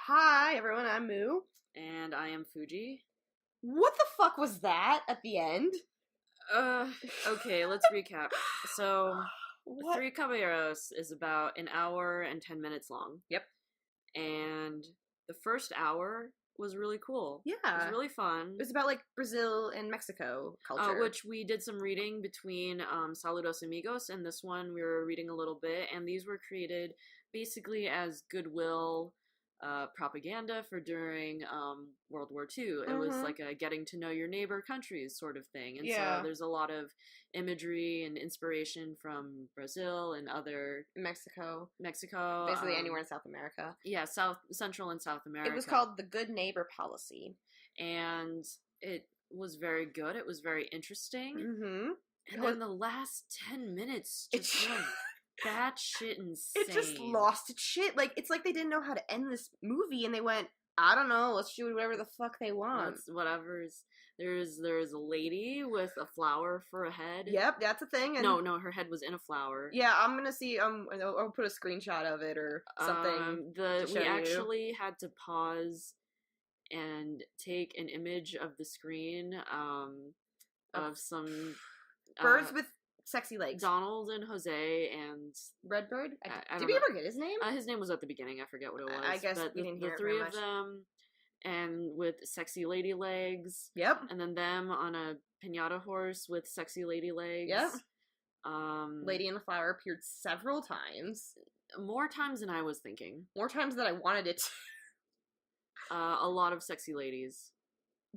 Hi, everyone, I'm Moo. And I am Fuji. What the fuck was that at the end? Okay, let's recap. So, What? Three Caballeros is about an hour and 10 minutes long. Yep. And the first hour was really cool. Yeah. It was really fun. It was about, like, Brazil and Mexico culture. Which we did some reading between Saludos Amigos, and this one we were reading a little bit, and these were created basically as goodwill propaganda for during World War II. It was like a getting to know your neighbor countries sort of thing. And so there's a lot of imagery and inspiration from Brazil and other... Mexico. Basically anywhere in South America. Yeah, Central and South America. It was called the Good Neighbor Policy. And it was very good. It was very interesting. Mm-hmm. And then the last 10 minutes just went batshit insane. It just lost its shit. Like, it's like they didn't know how to end this movie, and they went, I don't know, let's do whatever the fuck they want. Whatever's... There's a lady with a flower for a head. Yep, that's a thing. And no, her head was in a flower. Yeah, I'm gonna see. I'll put a screenshot of it or something. We actually had to pause and take an image of the screen of some birds with sexy legs. Donald and Jose and Redbird. Did we ever get his name? His name was at the beginning. I forget what it was. I guess but we didn't hear the it three very of much. them. And with sexy lady legs. Yep. And then them on a piñata horse with sexy lady legs. Yep. Lady in the Flower appeared several times. More times than I was thinking. More times than I wanted it to. A lot of sexy ladies.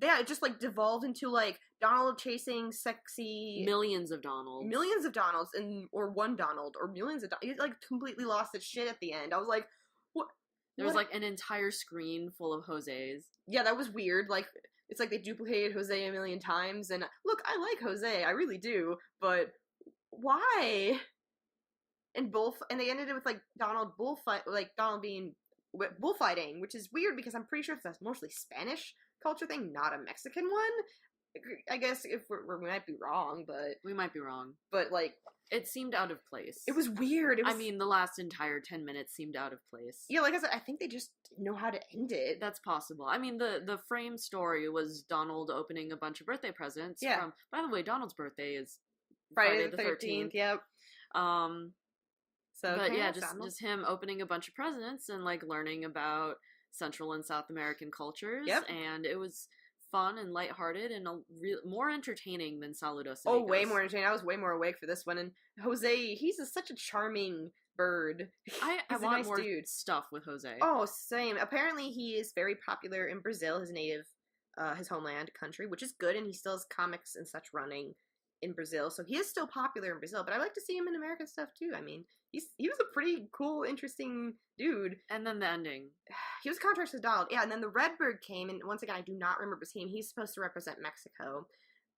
Yeah, it just, like, devolved into, like, Donald chasing sexy... Millions of Donalds. Millions of Donalds, or one Donald, or millions of Donalds. It, like, completely lost its shit at the end. I was like, what? There was, like, an entire screen full of Jose's. Yeah, that was weird. Like, it's like they duplicated Jose a million times, and look, I like Jose, I really do, but why? And they ended it with, like, Donald being bullfighting, which is weird because I'm pretty sure that's mostly Spanish culture thing, not a Mexican one. I guess if we might be wrong, but... We might be wrong. But, like... It seemed out of place. It was weird. I mean, the last entire 10 minutes seemed out of place. Yeah, like I said, I think they just didn't know how to end it. That's possible. I mean, the frame story was Donald opening a bunch of birthday presents. Yeah. By the way, Donald's birthday is Friday the 13th. Yep. But yeah, just him opening a bunch of presents and, like, learning about Central and South American cultures. Yep. And it was fun and lighthearted and more entertaining than Saludos Amigos. Oh, way more entertaining. I was way more awake for this one. And Jose, he's such a charming bird. I want nice more stuff with Jose. Oh, same. Apparently he is very popular in Brazil, his homeland country, which is good, and he still has comics and such running in Brazil, so he is still popular in Brazil, but I like to see him in American stuff too. I mean, he was a pretty cool, interesting dude. And then the ending. He was contracted with Donald. Yeah, and then the Redbird came, and once again, I do not remember his name. He's supposed to represent Mexico,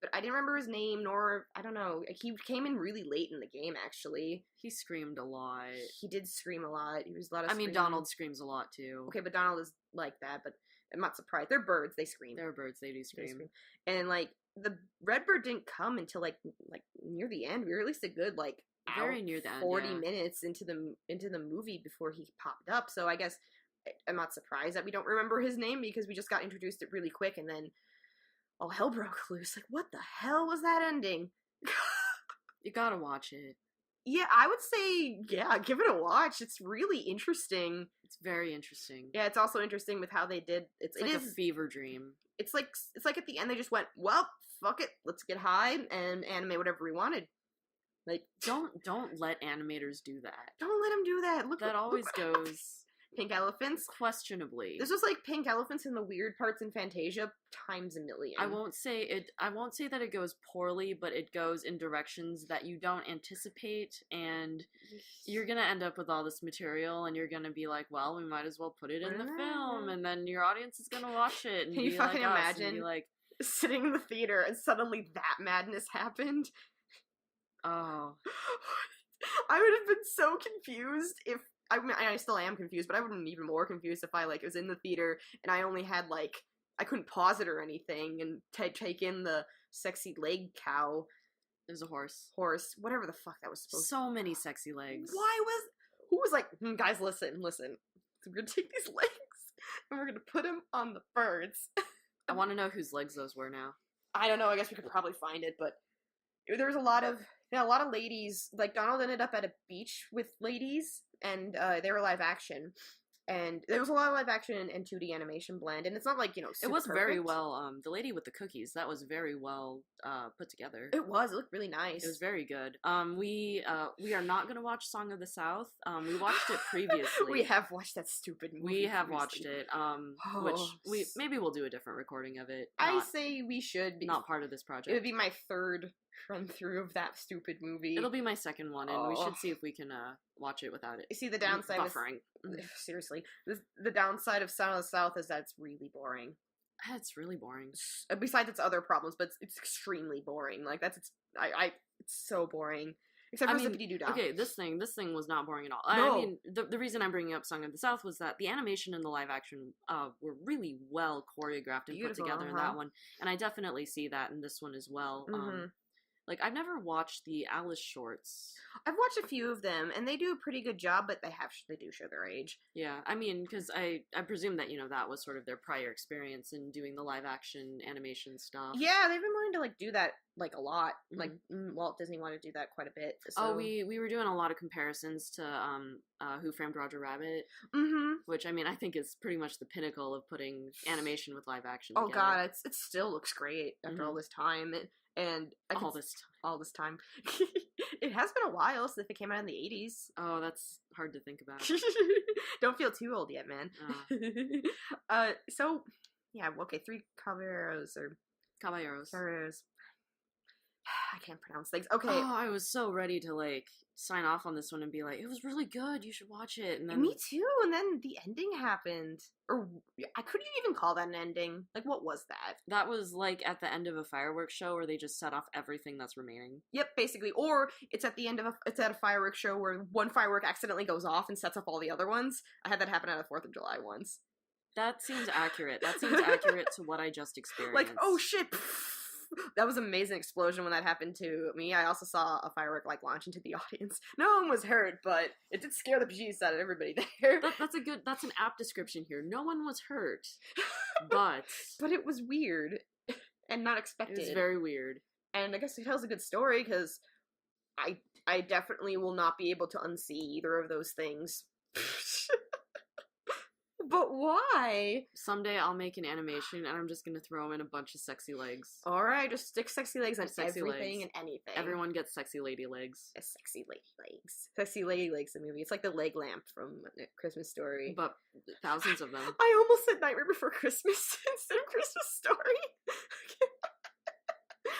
but I didn't remember his name, nor, I don't know, he came in really late in the game, actually. He screamed a lot. He did scream a lot. He was a lot of screaming. Donald screams a lot too. Okay, but Donald is like that, but I'm not surprised. They're birds, they scream. They're birds, they do scream. And, like, the Redbird didn't come until, like near the end. We were at least a good, like, very near the end, 40 minutes into the movie before he popped up, so I guess I'm not surprised that we don't remember his name because we just got introduced it really quick and then all hell broke loose. Like, what the hell was that ending? You gotta watch it. Yeah, I would say, yeah, give it a watch. It's really interesting. It's very interesting. Yeah, it's also interesting with how they did. It like is a fever dream. It's like at the end they just went, well, fuck it, let's get high and animate whatever we wanted. Like, don't let animators do that. Don't let them do that. Look, that always goes Pink Elephants questionably. This was like Pink Elephants in the weird parts in Fantasia times a million. I won't say that it goes poorly, but it goes in directions that you don't anticipate, and you're gonna end up with all this material, and you're gonna be like, well, we might as well put it in the film, and then your audience is gonna watch it and Can be you fucking like imagine us, and be like, sitting in the theater and suddenly that madness happened? Oh. I would have been so confused if I mean, I still am confused, but I would have been even more confused if I, like, was in the theater and I only had, like, I couldn't pause it or anything and take in the sexy leg cow. There's a horse. Whatever the fuck that was supposed to be. So many sexy legs. Who was like, guys, listen, we're gonna take these legs and we're gonna put them on the birds. I want to know whose legs those were now. I don't know. I guess we could probably find it, but there was a lot of ladies. Like Donald ended up at a beach with ladies, and they were live action. And there was a lot of live action and 2D animation blend, and it's not like, super It was perfect. very well, the lady with the cookies, that was very well put together. It looked really nice. It was very good. We are not going to watch Song of the South. We watched it previously. We have watched that stupid movie. We have watched it, which maybe we'll do a different recording of it. I say we should. Not part of this project. It would be my third run through of that stupid movie. It'll be my second one, and we should see if we can watch it without it. You see, the downside buffering. Seriously, the downside of Sound of the South is that it's really boring. It's really boring. Besides its other problems, but it's extremely boring. Like it's so boring. Except for Zippity-Doo-Dah. Okay, this thing was not boring at all. No. I mean, the reason I'm bringing up Song of the South was that the animation and the live action were really well choreographed and put together in that one, and I definitely see that in this one as well. Like, I've never watched the Alice shorts. I've watched a few of them, and they do a pretty good job, but they do show their age. Yeah, I mean, because I presume that, that was sort of their prior experience in doing the live-action animation stuff. Yeah, they've been wanting to, do that, a lot. Like, Walt Disney wanted to do that quite a bit. So. Oh, we were doing a lot of comparisons to Who Framed Roger Rabbit, which, I mean, I think is pretty much the pinnacle of putting animation with live-action together. Oh, God, it still looks great after all this time. And all this time. It has been a while since it came out in the 80s. Oh, that's hard to think about. Don't feel too old yet, man. So, yeah, okay, Three Caballeros. I can't pronounce things. Okay. Oh, I was so ready to, sign off on this one and be like, it was really good, you should watch it. And then... Me too, and then the ending happened. Or, I couldn't even call that an ending. What was that? That was, at the end of a fireworks show where they just set off everything that's remaining. Yep, basically. Or, it's at the end of it's at a fireworks show where one firework accidentally goes off and sets off all the other ones. I had that happen at a 4th of July once. That seems accurate. That seems accurate to what I just experienced. Oh shit! That was an amazing explosion when that happened to me. I also saw a firework launch into the audience. No one was hurt, but it did scare the bejesus out of everybody there. That's an apt description here. No one was hurt, but it was weird and not expected. It was very weird, and I guess it tells a good story because I definitely will not be able to unsee either of those things. But why? Someday I'll make an animation and I'm just gonna throw in a bunch of sexy legs. Alright, just stick sexy legs on sexy everything legs. and anything. Everyone gets sexy lady legs. Sexy lady legs. Sexy lady legs, the movie. It's like the leg lamp from Christmas Story. But thousands of them. I almost said Nightmare Before Christmas instead of Christmas Story.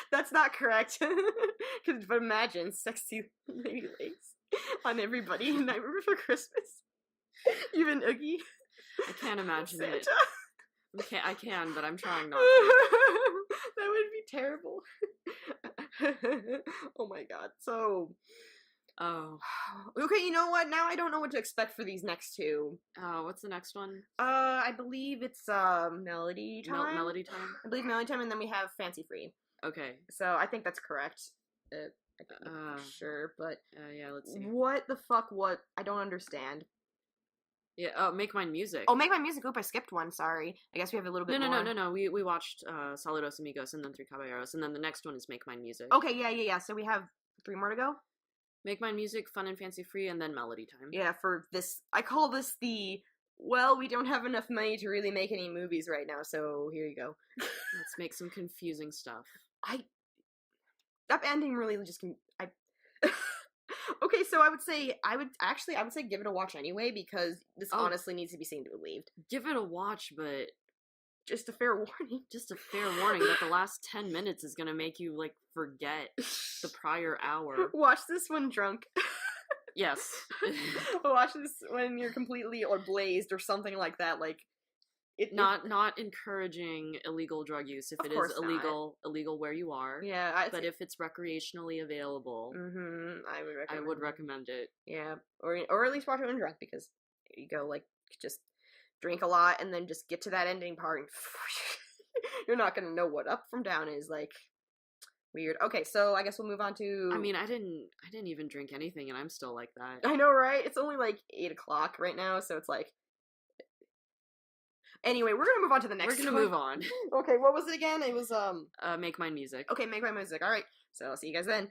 That's not correct. But imagine sexy lady legs on everybody in Nightmare Before Christmas. Even Oogie. I can't imagine Santa. it. I can, but I'm trying not to. That would be terrible. Oh my god. So... Oh. Okay, you know what? Now I don't know what to expect for these next two. What's the next one? I believe it's, Melody Time? Melody Time? I believe Melody Time, and then we have Fancy Free. Okay. So I think that's correct. I'm not sure, but... yeah, let's see. What the fuck, I don't understand. Yeah, Make Mine Music. Oh, Make Mine Music. Oop, I skipped one, sorry. I guess we have a little bit more. No. We watched Saludos Amigos and then Three Caballeros, and then the next one is Make Mine Music. Okay, yeah. So we have 3 more to go? Make Mine Music, Fun and Fancy Free, and then Melody Time. Yeah, for this, I call this we don't have enough money to really make any movies right now, so here you go. Let's make some confusing stuff. That ending really just Okay, so I would say give it a watch anyway, because this honestly needs to be seen to be believed. Give it a watch, but... Just a fair warning. Just a fair warning that the last 10 minutes is gonna make you, forget the prior hour. Watch this when drunk. Yes. Watch this when you're completely or blazed or something like that, Not encouraging illegal drug use if it is illegal where you are. Yeah, but if it's recreationally available, I would recommend it. Yeah, or at least watch it when drunk, because there you go, just drink a lot and then just get to that ending part and you're not gonna know what up from down is. Weird. Okay, so I guess we'll move on to... I mean, I didn't even drink anything and I'm still like that. I know, right? It's only 8 o'clock right now, so it's Anyway, we're gonna move on to the next We're gonna one. move on. Okay, what was it again? It was Make Mine Music. Okay, Make My Music. Alright. So I'll see you guys then.